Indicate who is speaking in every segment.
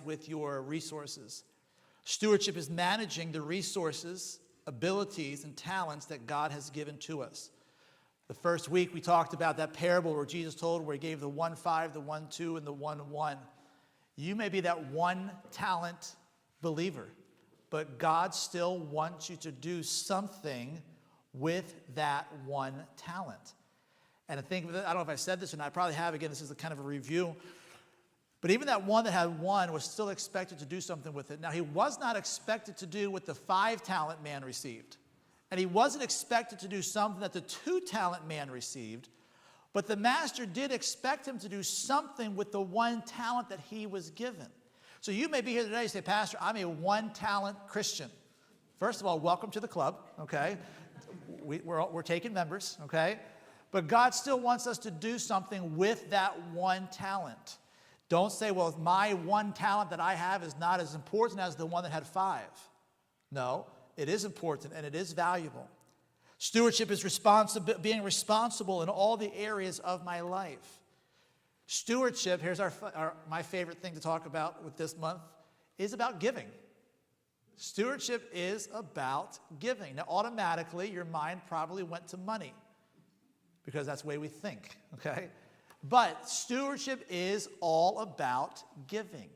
Speaker 1: with your resources. Stewardship is managing the resources, abilities, and talents that God has given to us. The first week we talked about that parable where Jesus told where he gave the 1 5, the 1 2, and the 1 1. You may be that 1 talent believer, but God still wants you to do something with that 1 talent. And I think, I don't know if I said this or not, I probably have. Again, this is a kind of a review. But even that one that had 1 was still expected to do something with it. Now, he was not expected to do what the 5-talent man received. And he wasn't expected to do something that the 2-talent man received. But the master did expect him to do something with the 1 talent that he was given. So you may be here today and say, Pastor, I'm a 1-talent Christian. First of all, welcome to the club, okay? We're taking members, okay? But God still wants us to do something with that 1 talent. Don't say, well, my 1 talent that I have is not as important as the one that had 5. No, it is important and it is valuable. Stewardship is being responsible in all the areas of my life. Stewardship, here's my favorite thing to talk about with this month, is about giving. Stewardship is about giving. Now, automatically, your mind probably went to money because that's the way we think, okay? But stewardship is all about giving.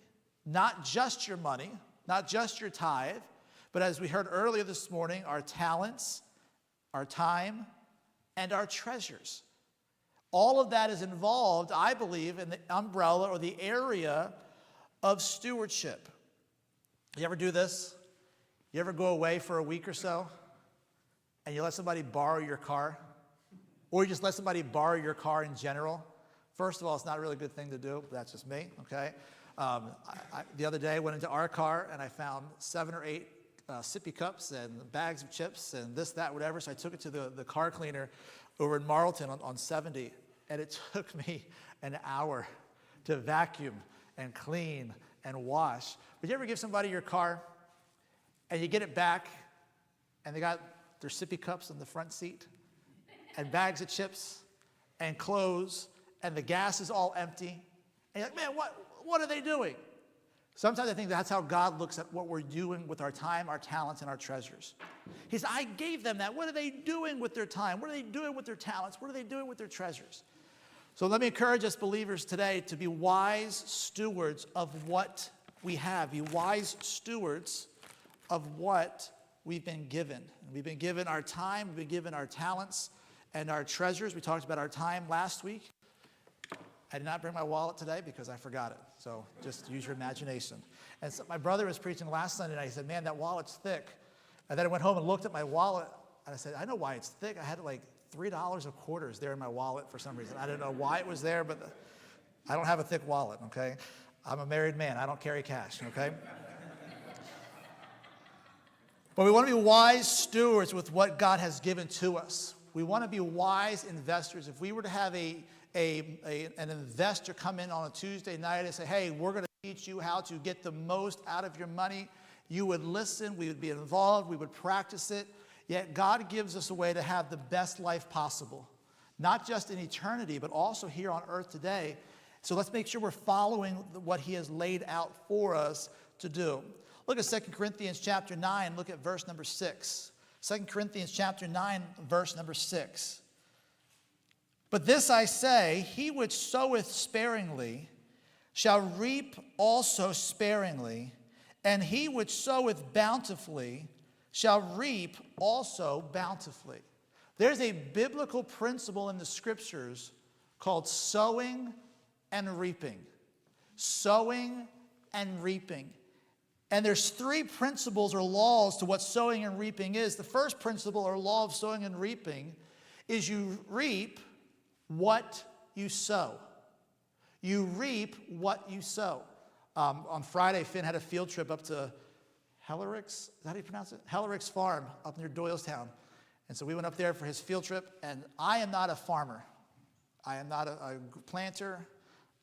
Speaker 1: Not just your money, not just your tithe, but as we heard earlier this morning, our talents, our time, and our treasures. All of that is involved, I believe, in the umbrella or the area of stewardship. You ever do this? You ever go away for a week or so and you let somebody borrow your car? Or you just let somebody borrow your car in general? First of all, it's not a really good thing to do, but that's just me, okay? The other day, I went into our car, and I found 7 or 8 sippy cups and bags of chips and this, that, whatever. So I took it to the car cleaner over in Marlton on 70, and it took me an hour to vacuum and clean and wash. But you ever give somebody your car, and you get it back, and they got their sippy cups in the front seat, and bags of chips, and clothes, and the gas is all empty. And you're like, man, what are they doing? Sometimes I think that's how God looks at what we're doing with our time, our talents, and our treasures. He said, I gave them that. What are they doing with their time? What are they doing with their talents? What are they doing with their treasures? So let me encourage us believers today to be wise stewards of what we have. Be wise stewards of what we've been given. We've been given our time. We've been given our talents and our treasures. We talked about our time last week. I did not bring my wallet today because I forgot it. So just use your imagination. And so my brother was preaching last Sunday, and he said, man, that wallet's thick. And then I went home and looked at my wallet, and I said, I know why it's thick. I had like $3 of quarters there in my wallet for some reason. I don't know why it was there, but I don't have a thick wallet, okay? I'm a married man. I don't carry cash, okay? But we want to be wise stewards with what God has given to us. We want to be wise investors. If we were to have an investor come in on a Tuesday night and say, hey, we're going to teach you how to get the most out of your money, you would listen, we would be involved, we would practice it. Yet God gives us a way to have the best life possible, not just in eternity, but also here on earth today. So let's make sure we're following what he has laid out for us to do. Look at 2 Corinthians chapter 9, look at verse number 6. 2 Corinthians chapter 9, verse number 6. But this I say, he which soweth sparingly shall reap also sparingly, and he which soweth bountifully shall reap also bountifully. There's a biblical principle in the scriptures called sowing and reaping. Sowing and reaping. And there's 3 principles or laws to what sowing and reaping is. The first principle or law of sowing and reaping is you reap what you sow. You reap what you sow. On Friday, Finn had a field trip up to Hellerix, is that how you pronounce it? Hellerix Farm up near Doylestown. And so we went up there for his field trip, and I am not a farmer. I am not a planter.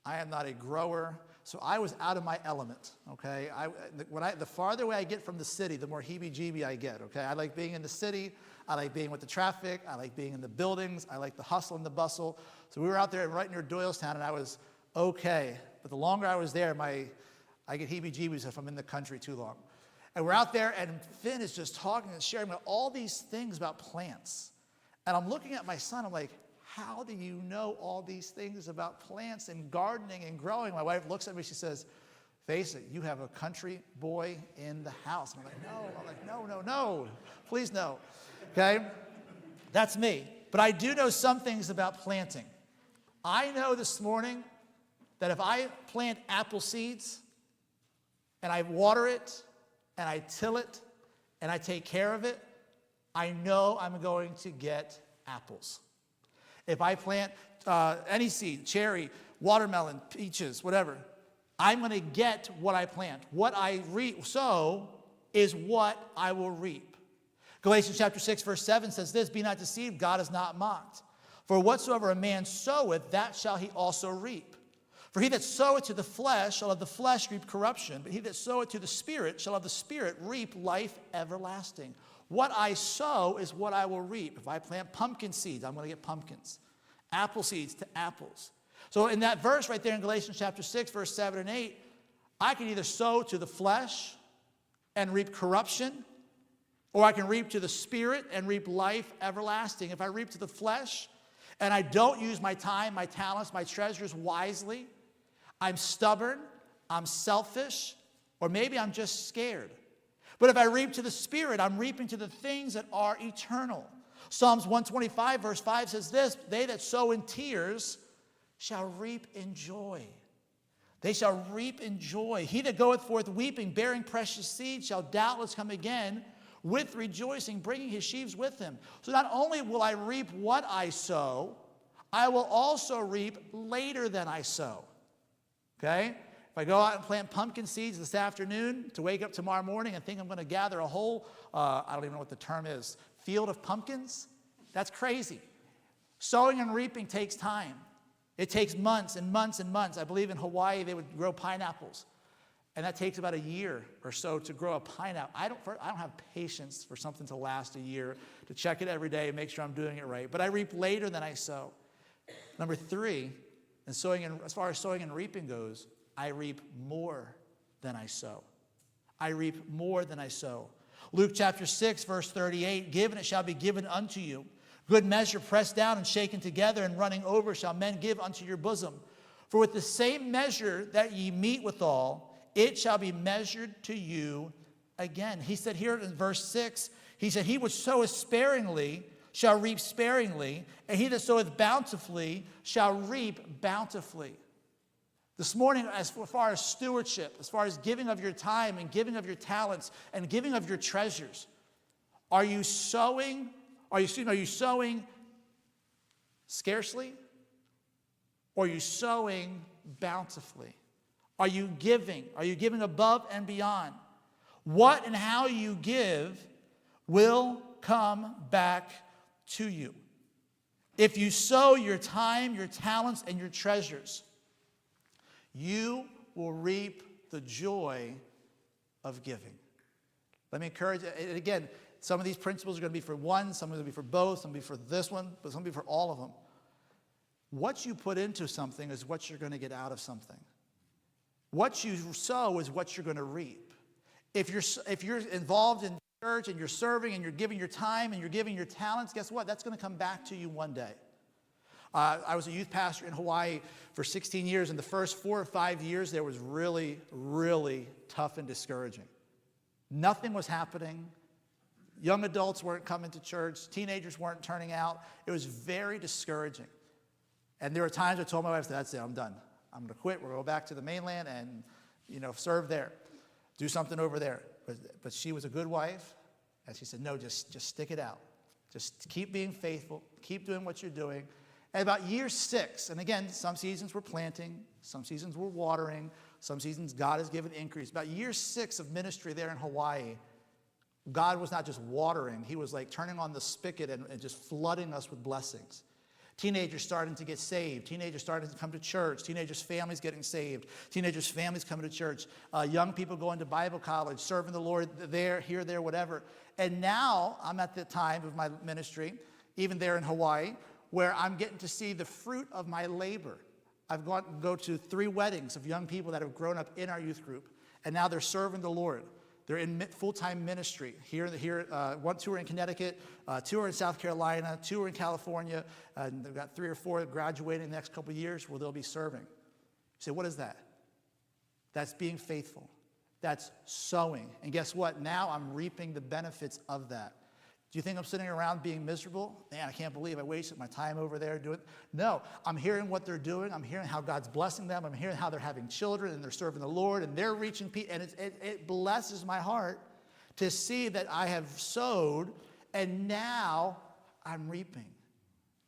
Speaker 1: I am not a grower. So I was out of my element, okay? The farther away I get from the city, the more heebie-jeebie I get, okay? I like being in the city. I like being with the traffic. I like being in the buildings. I like the hustle and the bustle. So we were out there right near Doylestown, and I was okay. But the longer I was there, I get heebie-jeebies if I'm in the country too long. And we're out there, and Finn is just talking and sharing about all these things about plants. And I'm looking at my son, I'm like, how do you know all these things about plants and gardening and growing? My wife looks at me, she says, face it, you have a country boy in the house. And I'm like, no, please no, okay? That's me. But I do know some things about planting. I know this morning that if I plant apple seeds and I water it and I till it and I take care of it, I know I'm going to get apples. If I plant any seed, cherry, watermelon, peaches, whatever, I'm going to get what I plant. What I sow is what I will reap. Galatians chapter 6, verse 7 says this, be not deceived, God is not mocked. For whatsoever a man soweth, that shall he also reap. For he that soweth to the flesh shall of the flesh reap corruption, but he that soweth to the Spirit shall of the Spirit reap life everlasting. What I sow is what I will reap. If I plant pumpkin seeds, I'm going to get pumpkins. Apple seeds to apples. So in that verse right there in Galatians chapter 6, verse 7 and 8, I can either sow to the flesh and reap corruption, or I can reap to the Spirit and reap life everlasting. If I reap to the flesh and I don't use my time, my talents, my treasures wisely, I'm stubborn, I'm selfish, or maybe I'm just scared. But if I reap to the Spirit, I'm reaping to the things that are eternal. Psalms 125 verse 5 says this, they that sow in tears shall reap in joy. They shall reap in joy. He that goeth forth weeping, bearing precious seed, shall doubtless come again with rejoicing, bringing his sheaves with him. So not only will I reap what I sow, I will also reap later than I sow. Okay? If I go out and plant pumpkin seeds this afternoon to wake up tomorrow morning and think I'm going to gather a whole, I don't even know what the term is, field of pumpkins, that's crazy. Sowing and reaping takes time. It takes months and months and months. I believe in Hawaii they would grow pineapples. And that takes about a year or so to grow a pineapple. I don't have patience for something to last a year, to check it every day and make sure I'm doing it right. But I reap later than I sow. Number 3, as far as sowing and reaping goes, I reap more than I sow. I reap more than I sow. Luke chapter 6, verse 38, give and it shall be given unto you. Good measure pressed down and shaken together and running over shall men give unto your bosom. For with the same measure that ye meet withal, it shall be measured to you again. He said here in verse 6, he said, he which soweth sparingly shall reap sparingly, and he that soweth bountifully shall reap bountifully. This morning, as far as stewardship, as far as giving of your time and giving of your talents and giving of your treasures, are you sowing scarcely, or are you sowing bountifully? Are you giving? Are you giving above and beyond? What and how you give will come back to you. If you sow your time, your talents, and your treasures, you will reap the joy of giving. Let me encourage you. And again, some of these principles are going to be for one, some are going to be for both, some will be for this one, but some will be for all of them. What you put into something is what you're going to get out of something. What you sow is what you're going to reap. If you're involved in church and you're serving and you're giving your time and you're giving your talents, guess what? That's going to come back to you one day. I was a youth pastor in Hawaii for 16 years, and the first 4 or 5 years there was really, really tough and discouraging. Nothing was happening. Young adults weren't coming to church. Teenagers weren't turning out. It was very discouraging. And there were times I told my wife, that's it, I'm done. I'm going to quit. We're going to go back to the mainland and, serve there. Do something over there. But she was a good wife. And she said, no, just stick it out. Just keep being faithful. Keep doing what you're doing. And about year 6, and again, some seasons we're planting, some seasons we're watering, some seasons God has given increase. About year 6 of ministry there in Hawaii, God was not just watering. He was like turning on the spigot and just flooding us with blessings. Teenagers starting to get saved. Teenagers starting to come to church. Teenagers' families getting saved. Teenagers' families coming to church. Young people going to Bible college, serving the Lord there, here, there, whatever. And now I'm at the time of my ministry, even there in Hawaii, where I'm getting to see the fruit of my labor. I've go to 3 weddings of young people that have grown up in our youth group. and now they're serving the Lord. They're in full-time ministry. Two are in Connecticut, two are in South Carolina, two are in California, and they've got 3 or 4 graduating in the next couple of years where they'll be serving. You say, what is that? That's being faithful. That's sowing. And guess what? Now I'm reaping the benefits of that. Do you think I'm sitting around being miserable? Man, I can't believe I wasted my time over there doing it. No, I'm hearing what they're doing. I'm hearing how God's blessing them. I'm hearing how they're having children and they're serving the Lord and they're reaching people. And it blesses my heart to see that I have sowed and now I'm reaping.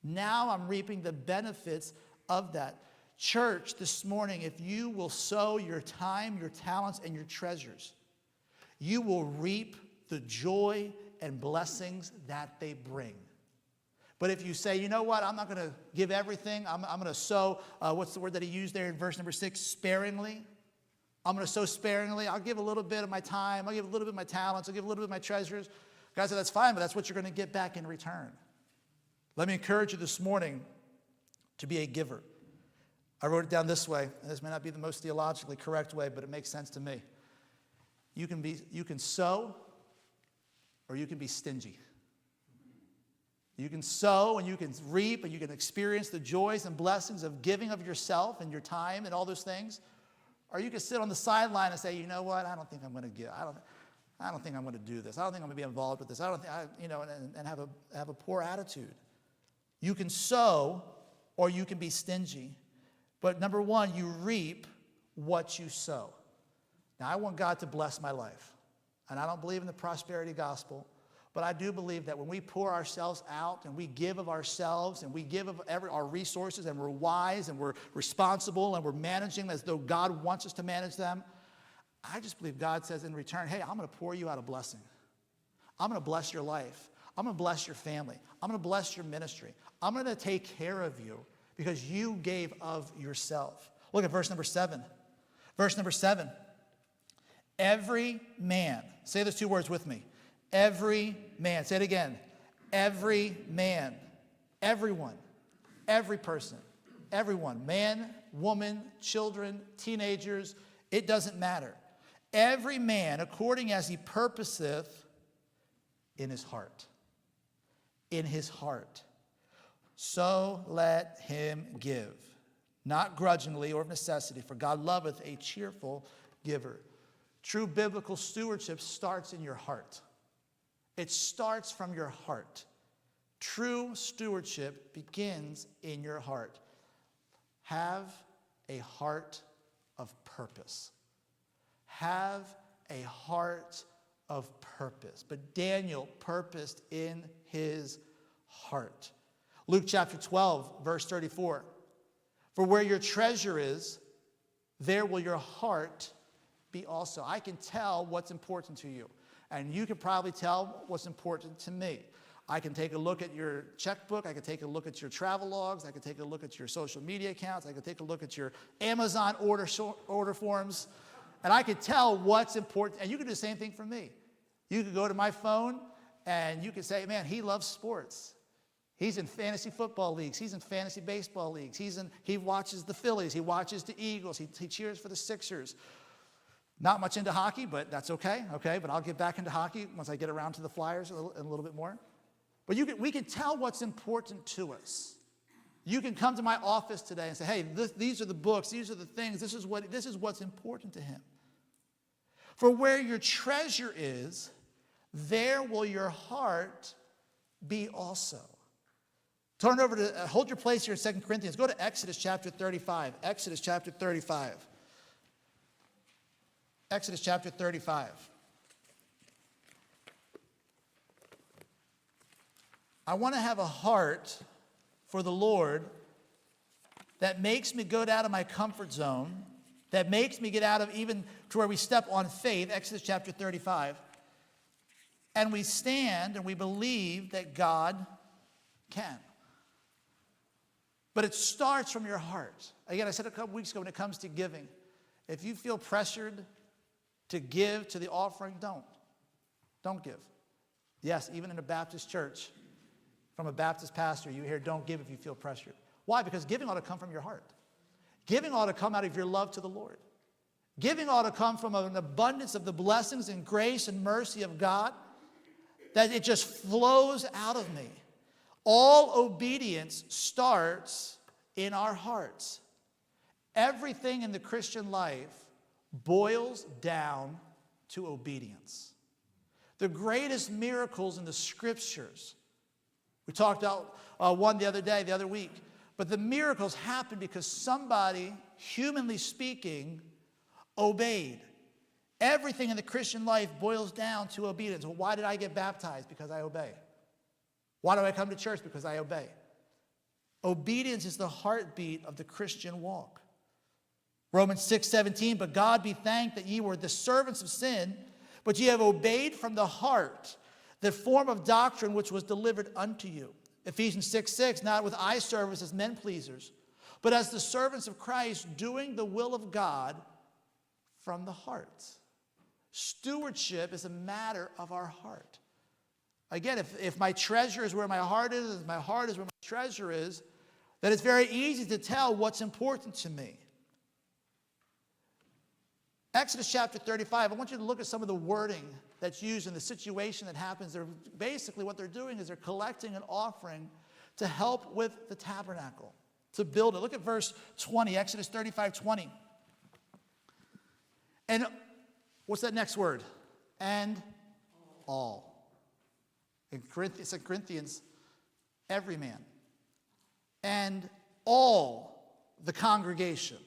Speaker 1: Now I'm reaping the benefits of that. Church, this morning, if you will sow your time, your talents, and your treasures, you will reap the joy and blessings that they bring. But if you say, you know what, I'm not going to give everything. I'm going to sow, what's the word that he used there in verse number 6? Sparingly. I'm going to sow sparingly. I'll give a little bit of my time. I'll give a little bit of my talents. I'll give a little bit of my treasures. God said, that's fine, but that's what you're going to get back in return. Let me encourage you this morning to be a giver. I wrote it down this way, and this may not be the most theologically correct way, but it makes sense to me. You can sow, or you can be stingy. You can sow and you can reap and you can experience the joys and blessings of giving of yourself and your time and all those things. Or you can sit on the sideline and say, you know what, I don't think I'm going to give. I don't think I'm going to do this. I don't think I'm going to be involved with this. I don't think, and have a poor attitude. You can sow or you can be stingy. But number one, you reap what you sow. Now, I want God to bless my life. And I don't believe in the prosperity gospel, but I do believe that when we pour ourselves out and we give of ourselves and we give of our resources and we're wise and we're responsible and we're managing as though God wants us to manage them, I just believe God says in return, hey, I'm going to pour you out a blessing. I'm going to bless your life. I'm going to bless your family. I'm going to bless your ministry. I'm going to take care of you because you gave of yourself. Look at verse number 7. Verse number 7. Every man, say those 2 words with me. Every man, say it again. Every man, everyone, every person, everyone, man, woman, children, teenagers, it doesn't matter. Every man, according as he purposeth in his heart. In his heart. So let him give, not grudgingly or of necessity, for God loveth a cheerful giver. True biblical stewardship starts in your heart. It starts from your heart. True stewardship begins in your heart. Have a heart of purpose. Have a heart of purpose. But Daniel purposed in his heart. Luke chapter 12, verse 34. For where your treasure is, there will your heart be also. I can tell what's important to you. And you can probably tell what's important to me. I can take a look at your checkbook. I can take a look at your travel logs. I can take a look at your social media accounts. I can take a look at your Amazon order forms. And I can tell what's important. And you can do the same thing for me. You can go to my phone and you can say, man, he loves sports. He's in fantasy football leagues. He's in fantasy baseball leagues. He watches the Phillies. He watches the Eagles. He cheers for the Sixers. Not much into hockey, but that's okay. Okay, but I'll get back into hockey once I get around to the Flyers a little bit more. But we can tell what's important to us. You can come to my office today and say, hey, these are the books. These are the things. This is what's important to him. For where your treasure is, there will your heart be also. Turn over to, hold your place here in 2 Corinthians. Go to Exodus chapter 35. Exodus chapter 35. Exodus chapter 35. I want to have a heart for the Lord that makes me go out of my comfort zone, that makes me get out of even to where we step on faith, Exodus chapter 35, and we stand and we believe that God can. But it starts from your heart. Again, I said a couple weeks ago when it comes to giving, if you feel pressured to give to the offering, don't give. Yes, even in a Baptist church, from a Baptist pastor, you hear don't give if you feel pressured. Why? Because giving ought to come from your heart. Giving ought to come out of your love to the Lord. Giving ought to come from an abundance of the blessings and grace and mercy of God, that it just flows out of me. All obedience starts in our hearts. Everything in the Christian life boils down to obedience. The greatest miracles in the Scriptures, we talked about one the other week, but the miracles happen because somebody, humanly speaking, obeyed. Everything in the Christian life boils down to obedience. Well, why did I get baptized? Because I obey. Why do I come to church? Because I obey. Obedience is the heartbeat of the Christian walk. Romans 6:17, but God be thanked that ye were the servants of sin, but ye have obeyed from the heart the form of doctrine which was delivered unto you. Ephesians 6:6, not with eye service as men pleasers, but as the servants of Christ, doing the will of God from the heart. Stewardship is a matter of our heart. Again, if my treasure is where my heart is, if my heart is where my treasure is, then it's very easy to tell what's important to me. Exodus chapter 35, I want you to look at some of the wording that's used in the situation that happens. Basically, what they're doing is they're collecting an offering to help with the tabernacle, to build it. Look at verse 20, Exodus 35:20. And what's that next word? And all. In Corinthians, every man. And all the congregation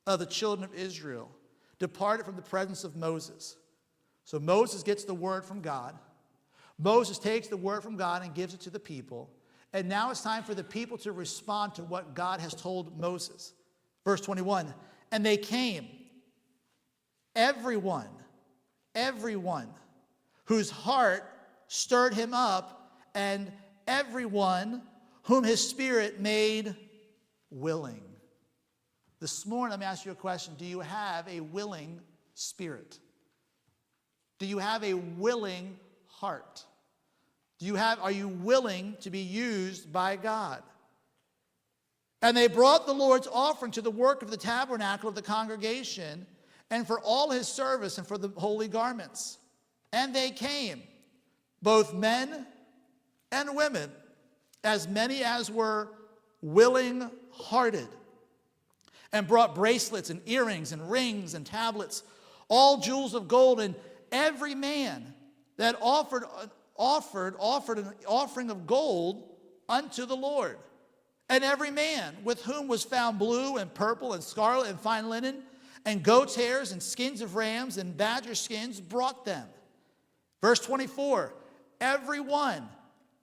Speaker 1: of the children of Israel departed from the presence of Moses. So Moses gets the word from God. Moses takes the word from God and gives it to the people. And now it's time for the people to respond to what God has told Moses. Verse 21, and they came, everyone whose heart stirred him up, and everyone whom his spirit made willing. This morning, let me ask you a question. Do you have a willing spirit? Do you have a willing heart? Are you willing to be used by God? And they brought the Lord's offering to the work of the tabernacle of the congregation, and for all his service and for the holy garments. And they came, both men and women, as many as were willing-hearted, and brought bracelets and earrings and rings and tablets, all jewels of gold, and every man that offered an offering of gold unto the Lord. And every man with whom was found blue and purple and scarlet and fine linen, and goats' hairs and skins of rams and badger skins brought them. Verse 24, every one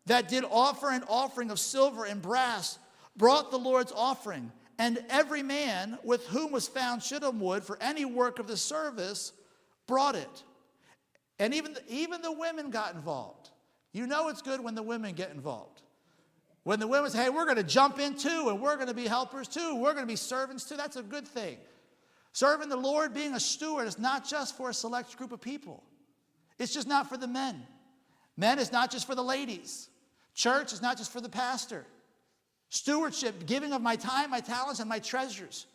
Speaker 1: that did offer an offering of silver and brass brought the Lord's offering. And every man with whom was found shittim wood for any work of the service brought it. And even the women got involved. You know it's good when the women get involved. When the women say, hey, we're going to jump in too, and we're going to be helpers too, we're going to be servants too, that's a good thing. Serving the Lord, being a steward, is not just for a select group of people. It's just not for the men. Men is not just for the ladies. Church is not just for the pastor. Stewardship, giving of my time, my talents, and my treasures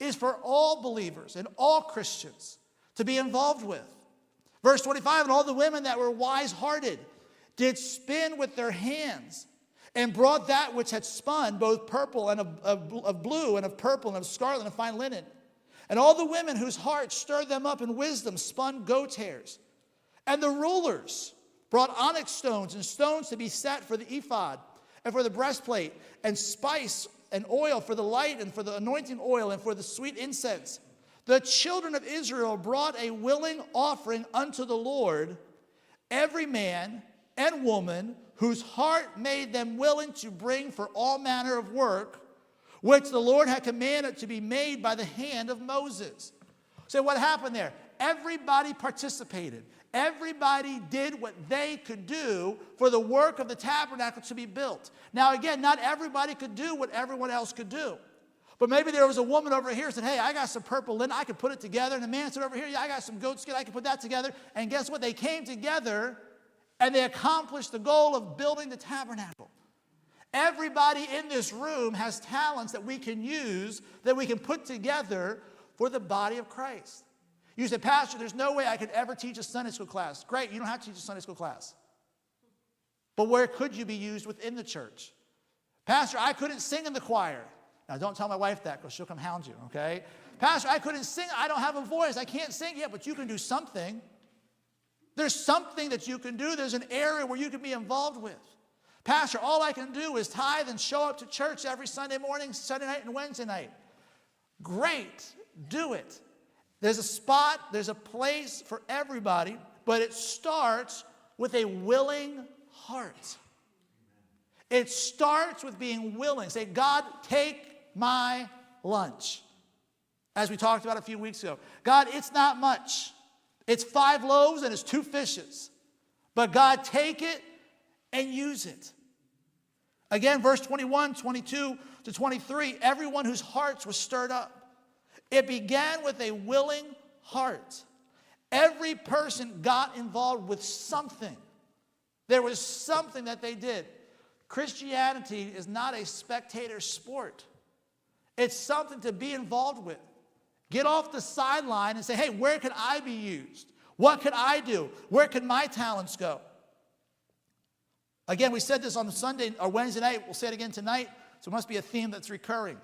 Speaker 1: is for all believers and all Christians to be involved with. Verse 25, and all the women that were wise-hearted did spin with their hands, and brought that which had spun, both purple and of blue, and of purple, and of scarlet, and of fine linen. And all the women whose hearts stirred them up in wisdom spun goats' hairs. And the rulers brought onyx stones and stones to be set for the ephod and for the breastplate, and spice and oil for the light, and for the anointing oil, and for the sweet incense. The children of Israel brought a willing offering unto the Lord, every man and woman whose heart made them willing to bring for all manner of work, which the Lord had commanded to be made by the hand of Moses. So what happened there? Everybody participated. Everybody did what they could do for the work of the tabernacle to be built. Now again, not everybody could do what everyone else could do. But maybe there was a woman over here who said, hey, I got some purple linen, I could put it together. And a man said over here, yeah, I got some goat skin, I can put that together. And guess what? They came together and they accomplished the goal of building the tabernacle. Everybody in this room has talents that we can use, that we can put together for the body of Christ. You say, Pastor, there's no way I could ever teach a Sunday school class. Great, you don't have to teach a Sunday school class. But where could you be used within the church? Pastor, I couldn't sing in the choir. Now, don't tell my wife that because she'll come hound you, okay? Pastor, I couldn't sing. I don't have a voice. I can't sing yet, but you can do something. There's something that you can do. There's an area where you can be involved with. Pastor, all I can do is tithe and show up to church every Sunday morning, Sunday night, and Wednesday night. Great. Do it. There's a spot, there's a place for everybody, but it starts with a willing heart. It starts with being willing. Say, God, take my lunch. As we talked about a few weeks ago. God, it's not much. It's 5 loaves and it's 2 fishes. But God, take it and use it. Again, verse 21, 22 to 23, everyone whose hearts were stirred up. It began with a willing heart. Every person got involved with something. There was something that they did. Christianity is not a spectator sport. It's something to be involved with. Get off the sideline and say, hey, where can I be used? What can I do? Where can my talents go? Again, we said this on Sunday or Wednesday night. We'll say it again tonight. So it must be a theme that's recurring.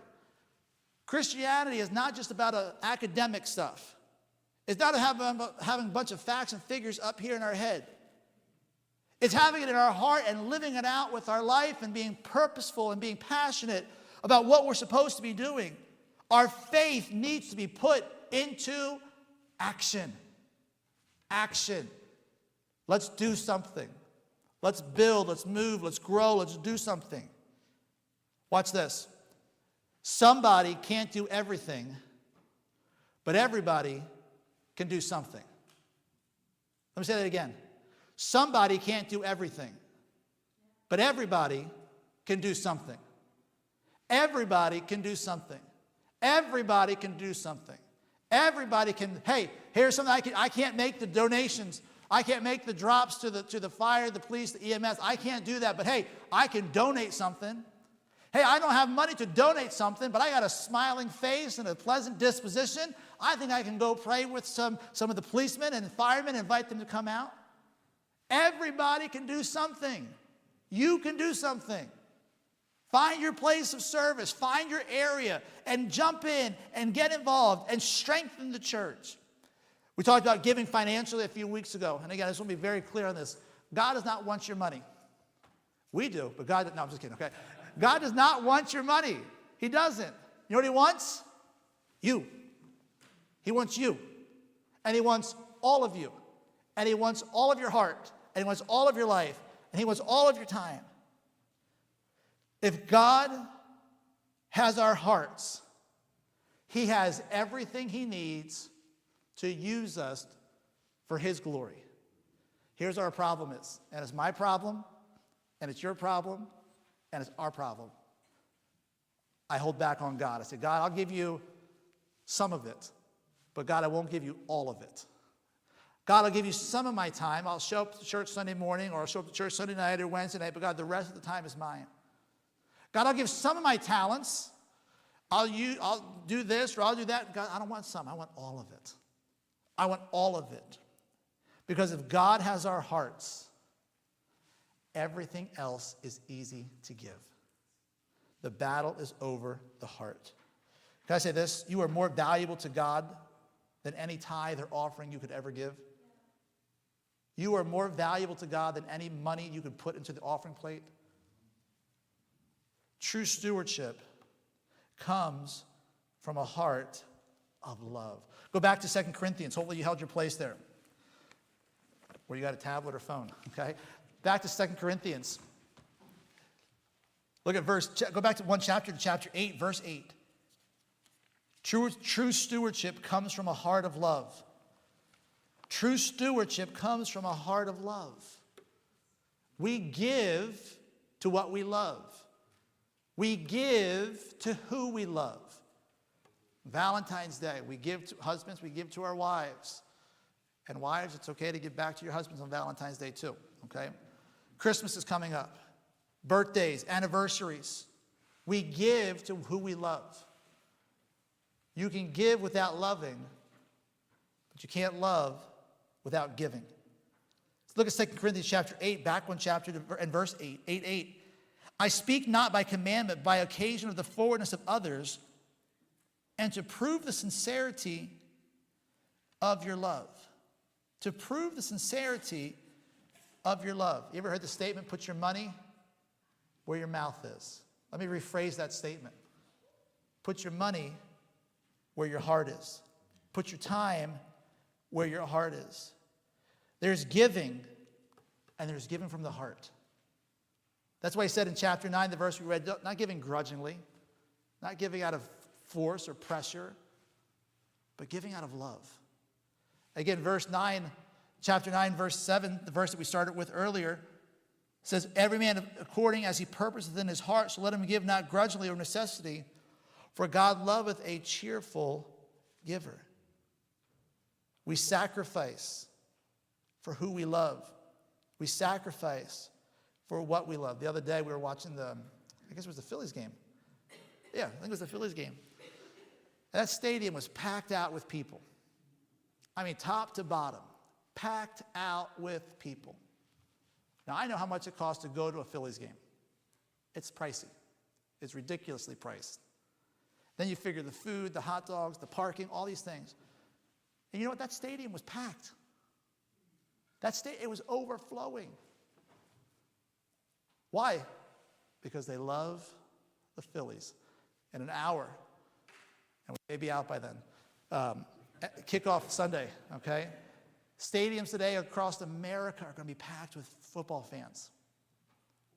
Speaker 1: Christianity is not just about academic stuff. It's not having a bunch of facts and figures up here in our head. It's having it in our heart and living it out with our life and being purposeful and being passionate about what we're supposed to be doing. Our faith needs to be put into action. Action. Let's do something. Let's build, let's move, let's grow, let's do something. Watch this. Somebody can't do everything, but everybody can do something. Let me say that again. Somebody can't do everything, but everybody can do something. Everybody can do something. Everybody can do something. Everybody can, hey, here's something I can't make the donations. I can't make the drops to the fire, the police, the EMS. I can't do that, but hey, I can donate something. Hey, I don't have money to donate something, but I got a smiling face and a pleasant disposition. I think I can go pray with some of the policemen and firemen and invite them to come out. Everybody can do something. You can do something. Find your place of service. Find your area and jump in and get involved and strengthen the church. We talked about giving financially a few weeks ago. And again, I just want to be very clear on this. God does not want your money. We do, but God, no, I'm just kidding, okay? God does not want your money. He doesn't. You know what he wants? You. He wants you. And he wants all of you. And he wants all of your heart. And he wants all of your life. And he wants all of your time. If God has our hearts, he has everything he needs to use us for his glory. Here's our problem is, and it's my problem, and it's your problem, and it's our problem. I hold back on God. I say, God, I'll give you some of it, but God, I won't give you all of it. God, I'll give you some of my time. I'll show up to church Sunday morning, or I'll show up to church Sunday night or Wednesday night, but God, the rest of the time is mine. God, I'll give some of my talents. I'll do this or I'll do that. God, I don't want some. I want all of it. I want all of it. Because if God has our hearts, everything else is easy to give. The battle is over the heart. Can I say this? You are more valuable to God than any tithe or offering you could ever give. You are more valuable to God than any money you could put into the offering plate. True stewardship comes from a heart of love. Go back to 2 Corinthians. Hopefully you held your place there. Or you got a tablet or phone, okay? Back to 2 Corinthians. Look at go back to one chapter, to chapter 8, verse 8. True stewardship comes from a heart of love. True stewardship comes from a heart of love. We give to what we love. We give to who we love. Valentine's Day, we give to husbands, we give to our wives. And wives, it's okay to give back to your husbands on Valentine's Day too, okay? Christmas is coming up. Birthdays, anniversaries. We give to who we love. You can give without loving. But you can't love without giving. Let's look at 2 Corinthians chapter 8, back one chapter and verse 8. 8. I speak not by commandment, by occasion of the forwardness of others, and to prove the sincerity of your love. To prove the sincerity of your love. You ever heard the statement, put your money where your mouth is? Let me rephrase that statement. Put your money where your heart is. Put your time where your heart is. There's giving, and there's giving from the heart. That's why he said in chapter 9, the verse we read, not giving grudgingly, not giving out of force or pressure, but giving out of love. Again, verse 9, chapter 9, verse 7, the verse that we started with earlier, says, every man according as he purposeth in his heart, so let him give not grudgingly or necessity, for God loveth a cheerful giver. We sacrifice for who we love. We sacrifice for what we love. The other day we were watching I guess it was the Phillies game. Yeah, I think it was the Phillies game. And that stadium was packed out with people. I mean, top to bottom, packed out with people. Now, I know how much it costs to go to a Phillies game. It's pricey. It's ridiculously priced. Then you figure the food, the hot dogs, the parking, all these things. And you know what? That stadium was packed. It was overflowing. Why? Because they love the Phillies. In an hour, and we may be out by then. Kickoff Sunday, okay? Stadiums today across America are going to be packed with football fans.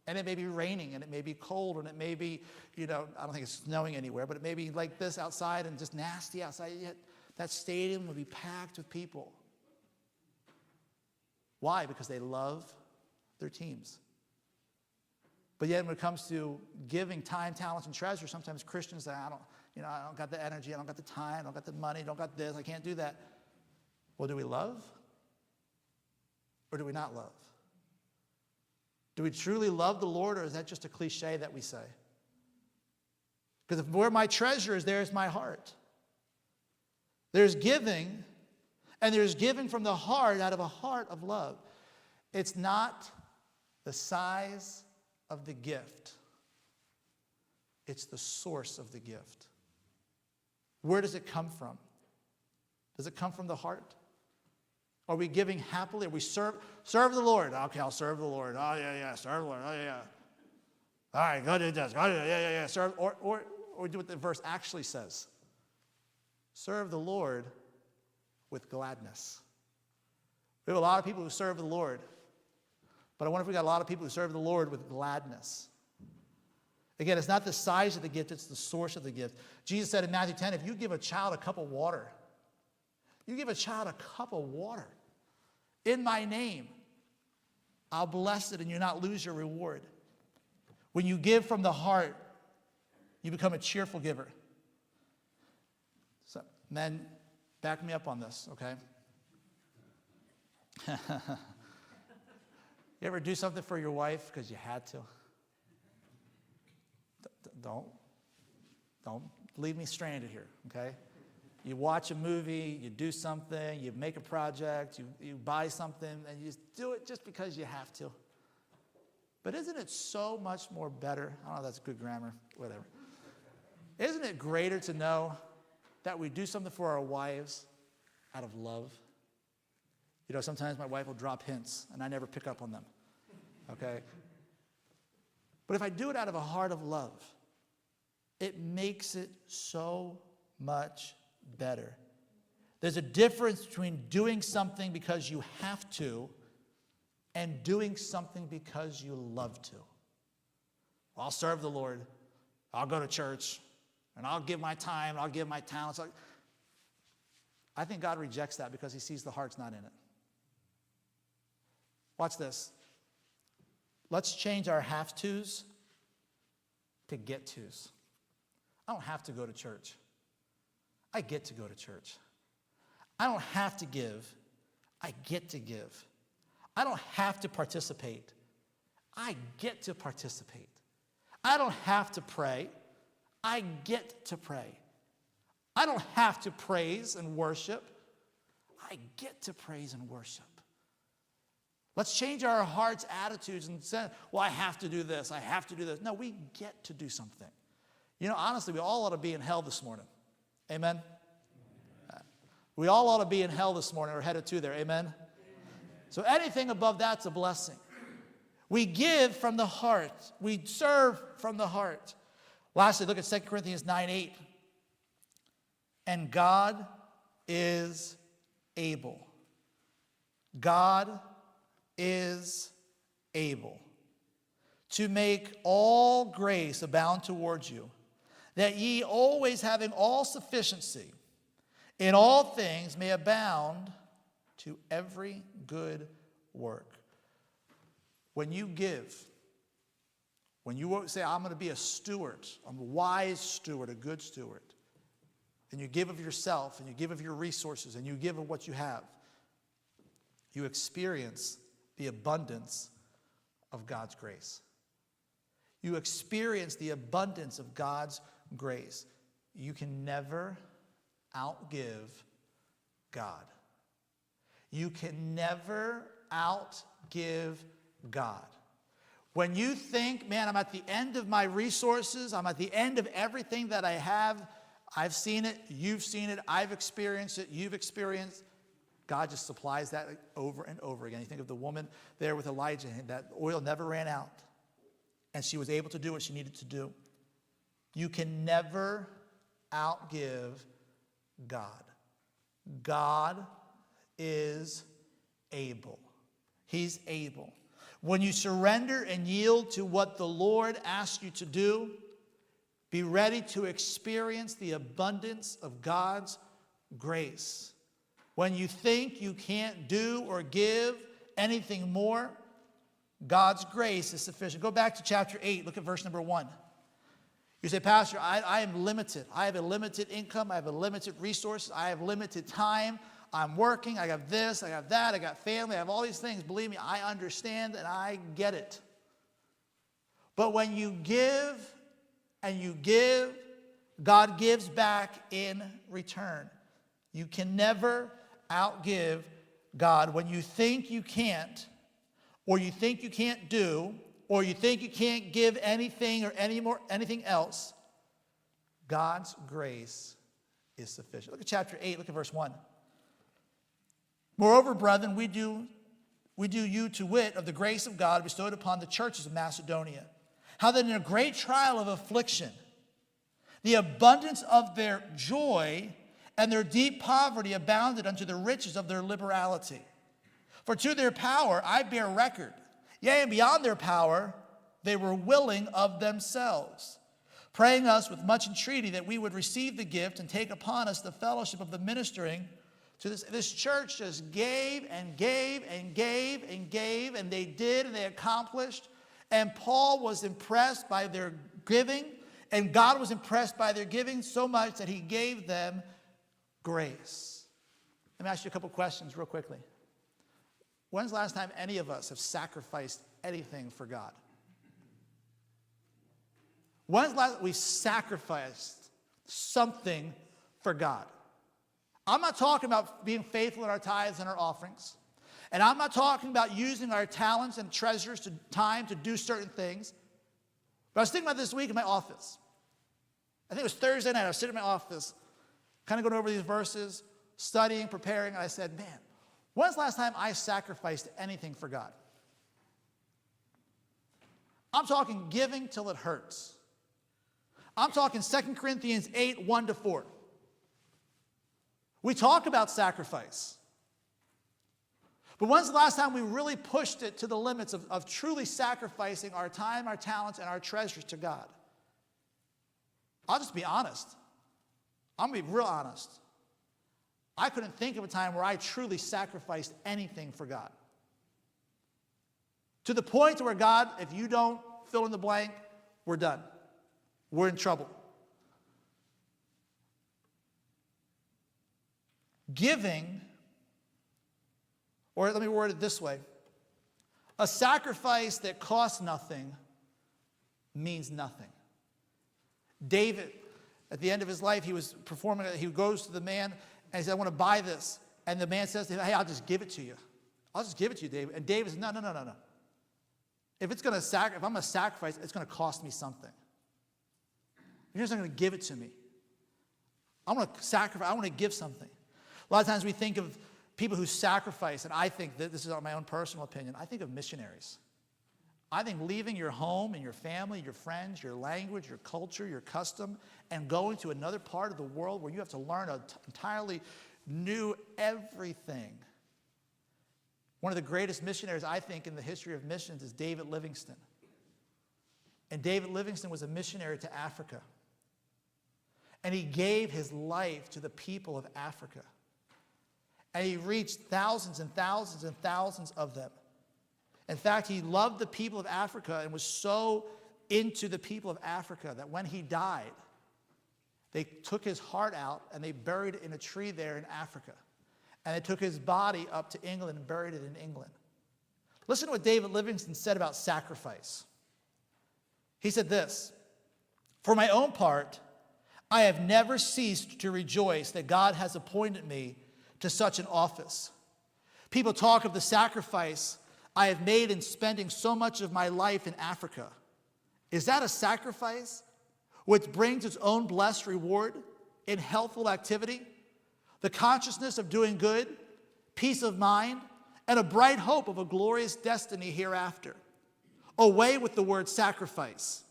Speaker 1: And it may be raining, and it may be cold, and it may be, I don't think it's snowing anywhere, but it may be like this outside and just nasty outside. Yet that stadium will be packed with people. Why? Because they love their teams. But yet when it comes to giving time, talents, and treasure, sometimes Christians say, I don't got the energy, I don't got the time, I don't got the money, I don't got this, I can't do that. Well, do we love? Or do we not love? Do we truly love the Lord, or is that just a cliche that we say? Because where my treasure is, there is my heart. There's giving, and there's giving from the heart, out of a heart of love. It's not the size of the gift. It's the source of the gift. Where does it come from? Does it come from the heart? Are we giving happily? Are we serve the Lord? Okay, I'll serve the Lord. Oh, yeah, serve the Lord. Oh, yeah. All right, go do this. Go do it. Yeah. Serve, or do what the verse actually says. Serve the Lord with gladness. We have a lot of people who serve the Lord, but I wonder if we got a lot of people who serve the Lord with gladness. Again, it's not the size of the gift, it's the source of the gift. Jesus said in Matthew 10, if you give a child a cup of water, in my name, I'll bless it and you'll not lose your reward. When you give from the heart, you become a cheerful giver. So, men, back me up on this, okay? You ever do something for your wife because you had to? Don't leave me stranded here, okay? You watch a movie, you do something, you make a project, you buy something, and you just do it just because you have to. But isn't it so much more better? I don't know if that's good grammar, whatever. Isn't it greater to know that we do something for our wives out of love? Sometimes my wife will drop hints, and I never pick up on them, okay? But if I do it out of a heart of love, it makes it so much better. There's a difference between doing something because you have to and doing something because you love to. I'll serve the Lord. I'll go to church, and I'll give my time, I'll give my talents. I think God rejects that because he sees the heart's not in it. Watch this. Let's change our have-tos to get-tos. I don't have to go to church. I get to go to church. I don't have to give. I get to give. I don't have to participate. I get to participate. I don't have to pray. I get to pray. I don't have to praise and worship. I get to praise and worship. Let's change our hearts' attitudes and say, well, I have to do this. I have to do this. No, we get to do something. You know, honestly, we all ought to be in hell this morning. Amen? We all ought to be in hell this morning or headed to there. Amen? So anything above that's a blessing. We give from the heart. We serve from the heart. Lastly, look at 2 Corinthians 9:8. And God is able. God is able to make all grace abound towards you, that ye always having all sufficiency in all things may abound to every good work. When you give, when you say, I'm going to be a steward, I'm a wise steward, a good steward, and you give of yourself, and you give of your resources, and you give of what you have, you experience the abundance of God's grace. You experience the abundance of God's grace. You can never outgive God. You can never outgive God. When you think, man, I'm at the end of my resources, I'm at the end of everything that I have, I've seen it, you've seen it, I've experienced it, you've experienced. God just supplies that over and over again. You think of the woman there with Elijah, and that oil never ran out, and she was able to do what she needed to do. You can never outgive God. God is able. He's able. When you surrender and yield to what the Lord asks you to do, be ready to experience the abundance of God's grace. When you think you can't do or give anything more, God's grace is sufficient. Go back to chapter 8. Look at verse number 1. You say, Pastor, I am limited. I have a limited income. I have a limited resources. I have limited time. I'm working. I got this. I got that. I got family. I have all these things. Believe me, I understand and I get it. But when you give and you give, God gives back in return. You can never outgive God. When you think you can't, or you think you can't do, or you think you can't give anything or anything else, God's grace is sufficient. Look at chapter 8, look at verse 1. Moreover, brethren, we do you to wit of the grace of God bestowed upon the churches of Macedonia, how that in a great trial of affliction, the abundance of their joy and their deep poverty abounded unto the riches of their liberality. For to their power I bear record, yea, and beyond their power they were willing of themselves, praying us with much entreaty that we would receive the gift and take upon us the fellowship of the ministering to this. This church just gave and gave and gave and gave, and they did and they accomplished. And Paul was impressed by their giving, and God was impressed by their giving so much that he gave them grace. Let me ask you a couple questions real quickly. When's the last time any of us have sacrificed anything for God? When's the last time we sacrificed something for God? I'm not talking about being faithful in our tithes and our offerings. And I'm not talking about using our talents and treasures to time to do certain things. But I was thinking about this week in my office. I think it was Thursday night. I was sitting in my office, kind of going over these verses, studying, preparing. And I said, man, when's the last time I sacrificed anything for God? I'm talking giving till it hurts. I'm talking 2 Corinthians 8, 1-4. We talk about sacrifice. But when's the last time we really pushed it to the limits of truly sacrificing our time, our talents, and our treasures to God? I'll just be honest. I'm going to be real honest. I couldn't think of a time where I truly sacrificed anything for God. To the point where God, if you don't fill in the blank, we're done. We're in trouble. Giving, or let me word it this way, a sacrifice that costs nothing means nothing. David, at the end of his life, he was performing, he goes to the man and he said, I want to buy this. And the man says to him, hey, I'll just give it to you. I'll just give it to you, David. And David says, no. If I'm going to sacrifice, it's going to cost me something. You're just not going to give it to me. I want to sacrifice. I want to give something. A lot of times we think of people who sacrifice, and I think that this is my own personal opinion. I think of missionaries. I think leaving your home and your family, your friends, your language, your culture, your custom, and going to another part of the world where you have to learn entirely new everything. One of the greatest missionaries, I think, in the history of missions is David Livingstone. And David Livingstone was a missionary to Africa. And he gave his life to the people of Africa. And he reached thousands and thousands and thousands of them. In fact, he loved the people of Africa and was so into the people of Africa that when he died, they took his heart out and they buried it in a tree there in Africa. And they took his body up to England and buried it in England. Listen to what David Livingstone said about sacrifice. He said this, "For my own part, I have never ceased to rejoice that God has appointed me to such an office. People talk of the sacrifice I have made in spending so much of my life in Africa. Is that a sacrifice which brings its own blessed reward in healthful activity, the consciousness of doing good, peace of mind, and a bright hope of a glorious destiny hereafter? Away with the word sacrifice.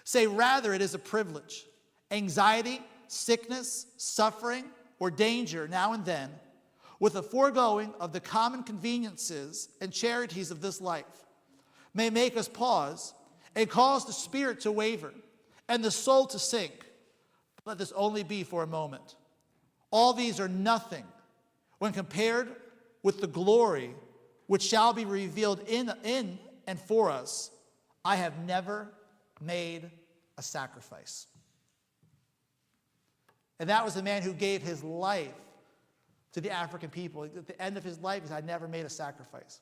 Speaker 1: Say rather it is a privilege. Anxiety, sickness, suffering, or danger now and then, with the foregoing of the common conveniences and charities of this life, may make us pause and cause the spirit to waver and the soul to sink. Let this only be for a moment. All these are nothing when compared with the glory which shall be revealed in and for us. I have never made a sacrifice." And that was the man who gave his life to the African people. At the end of his life, he said, I never made a sacrifice.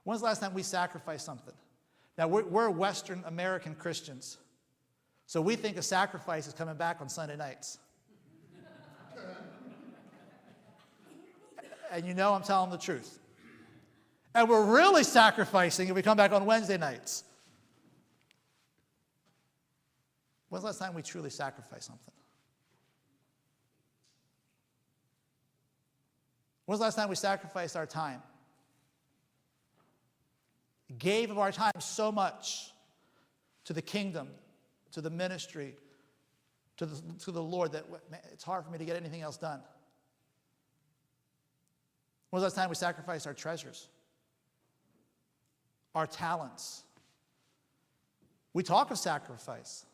Speaker 1: When's the last time we sacrificed something? Now, we're Western American Christians, so we think a sacrifice is coming back on Sunday nights. And you know I'm telling the truth. And we're really sacrificing if we come back on Wednesday nights. When's the last time we truly sacrificed something? When's the last time we sacrificed our time? Gave of our time so much to the kingdom, to the ministry, to the Lord that it's hard for me to get anything else done. When's the last time we sacrificed our treasures, our talents? We talk of sacrifice,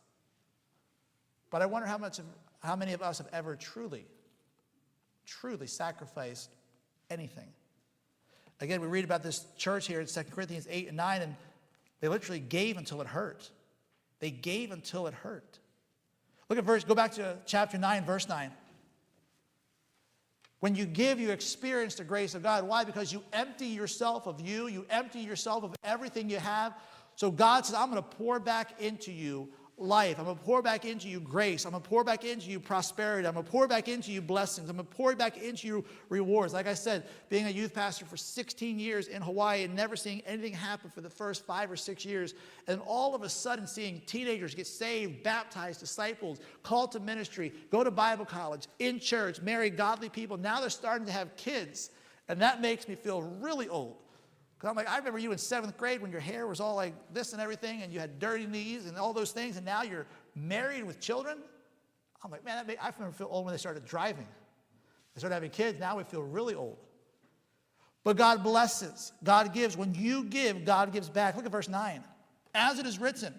Speaker 1: but I wonder how many of us have ever truly sacrificed anything. Again, we read about this church here in 2 Corinthians 8 and 9, and they literally gave until it hurt. They gave until it hurt. Go back to chapter 9, verse 9. When you give, you experience the grace of God. Why? Because you empty yourself of you empty yourself of everything you have. So God says, I'm going to pour back into you life. I'm going to pour back into you grace. I'm going to pour back into you prosperity. I'm going to pour back into you blessings. I'm going to pour back into you rewards. Like I said, being a youth pastor for 16 years in Hawaii and never seeing anything happen for the first 5 or 6 years, and all of a sudden seeing teenagers get saved, baptized, disciples, called to ministry, go to Bible college, in church, marry godly people. Now they're starting to have kids, and that makes me feel really old. I'm like, I remember you in 7th grade when your hair was all like this and everything, and you had dirty knees and all those things, and now you're married with children. I'm like, man, I remember feel old when they started driving. They started having kids. Now we feel really old. But God blesses. God gives. When you give, God gives back. Look at verse 9. As it is written,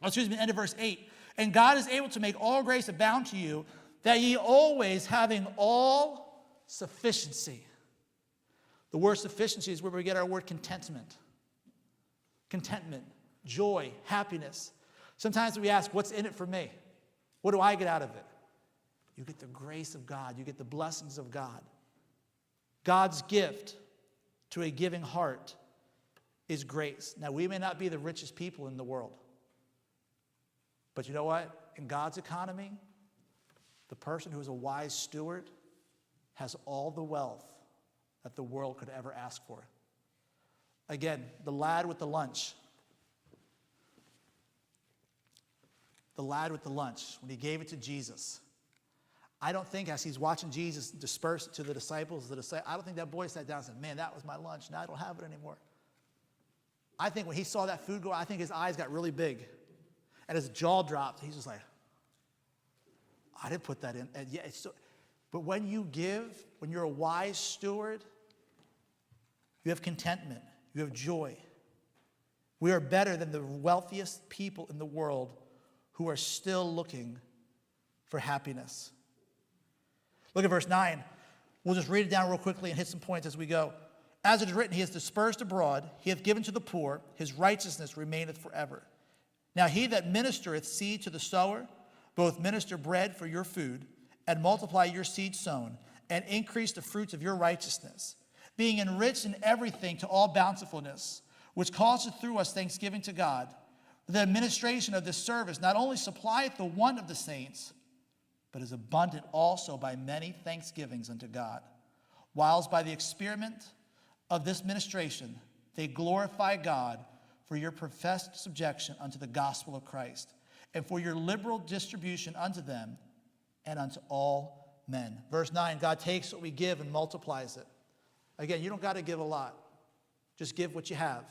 Speaker 1: end of verse 8. And God is able to make all grace abound to you, that ye always having all sufficiency. The word sufficiency is where we get our word contentment. Contentment, joy, happiness. Sometimes we ask, what's in it for me? What do I get out of it? You get the grace of God. You get the blessings of God. God's gift to a giving heart is grace. Now, we may not be the richest people in the world. But you know what? In God's economy, the person who is a wise steward has all the wealth that the world could ever ask for. Again, the lad with the lunch. The lad with the lunch, when he gave it to Jesus, I don't think as he's watching Jesus disperse it to the disciples, I don't think that boy sat down and said, man, that was my lunch. Now I don't have it anymore. I think when he saw that food go, I think his eyes got really big. And his jaw dropped. He's just like, I didn't put that in. And yeah, but when you give, when you're a wise steward, you have contentment. You have joy. We are better than the wealthiest people in the world who are still looking for happiness. Look at verse 9. We'll just read it down real quickly and hit some points as we go. As it is written, he has dispersed abroad, he hath given to the poor, his righteousness remaineth forever. Now he that ministereth seed to the sower, both minister bread for your food, and multiply your seed sown, and increase the fruits of your righteousness, being enriched in everything to all bountifulness, which causeth through us thanksgiving to God. The administration of this service not only supplieth the want of the saints, but is abundant also by many thanksgivings unto God. Whilst by the experiment of this ministration they glorify God for your professed subjection unto the gospel of Christ, and for your liberal distribution unto them and unto all men. Verse 9, God takes what we give and multiplies it. Again, you don't got to give a lot. Just give what you have.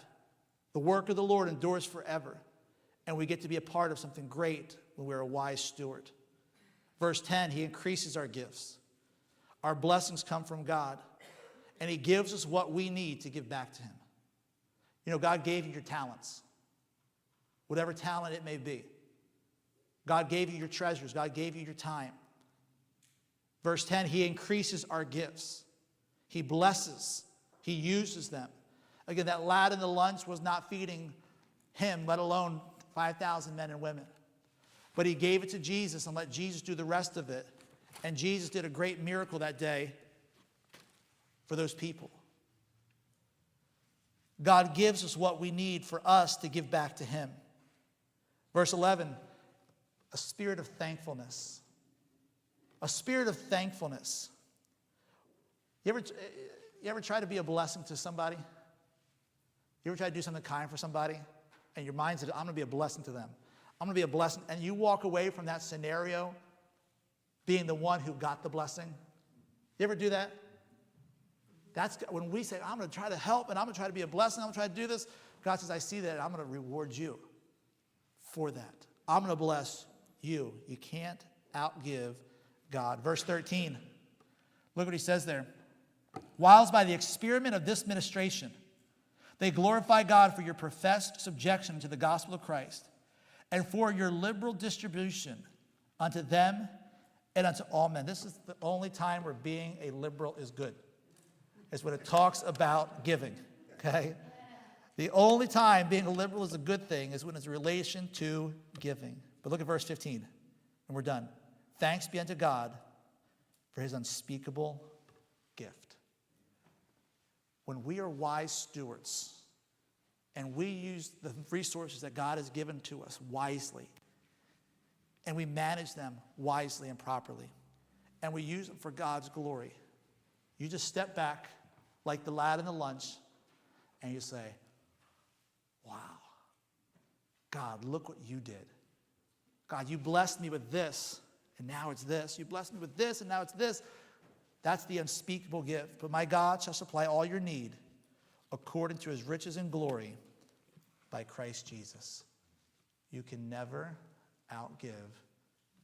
Speaker 1: The work of the Lord endures forever, and we get to be a part of something great when we're a wise steward. Verse 10, he increases our gifts. Our blessings come from God, and he gives us what we need to give back to him. You know, God gave you your talents, whatever talent it may be. God gave you your treasures. God gave you your time. Verse 10, he increases our gifts. He blesses. He uses them. Again, that lad in the lunch was not feeding him, let alone 5,000 men and women. But he gave it to Jesus and let Jesus do the rest of it. And Jesus did a great miracle that day for those people. God gives us what we need for us to give back to him. Verse 11, a spirit of thankfulness. A spirit of thankfulness. You ever try to be a blessing to somebody? You ever try to do something kind for somebody? And your mind said, I'm going to be a blessing to them. I'm going to be a blessing. And you walk away from that scenario being the one who got the blessing. You ever do that? That's when we say, I'm going to try to help and I'm going to try to be a blessing. I'm going to try to do this. God says, I see that and I'm going to reward you for that. I'm going to bless you. You can't outgive God. Verse 13. Look what he says there. Whilst by the experiment of this ministration, they glorify God for your professed subjection to the gospel of Christ, and for your liberal distribution unto them and unto all men. This is the only time where being a liberal is good. It's when it talks about giving, okay? The only time being a liberal is a good thing is when it's in relation to giving. But look at verse 15, and we're done. Thanks be unto God for his unspeakable gift. When we are wise stewards and we use the resources that God has given to us wisely, and we manage them wisely and properly, and we use them for God's glory, you just step back like the lad in the lunch and you say, wow, God, look what you did. God, you blessed me with this, and now it's this. You blessed me with this, and now it's this. That's the unspeakable gift. But my God shall supply all your need according to his riches and glory by Christ Jesus. You can never outgive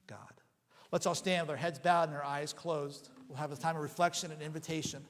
Speaker 1: God. Let's all stand with our heads bowed and our eyes closed. We'll have a time of reflection and invitation.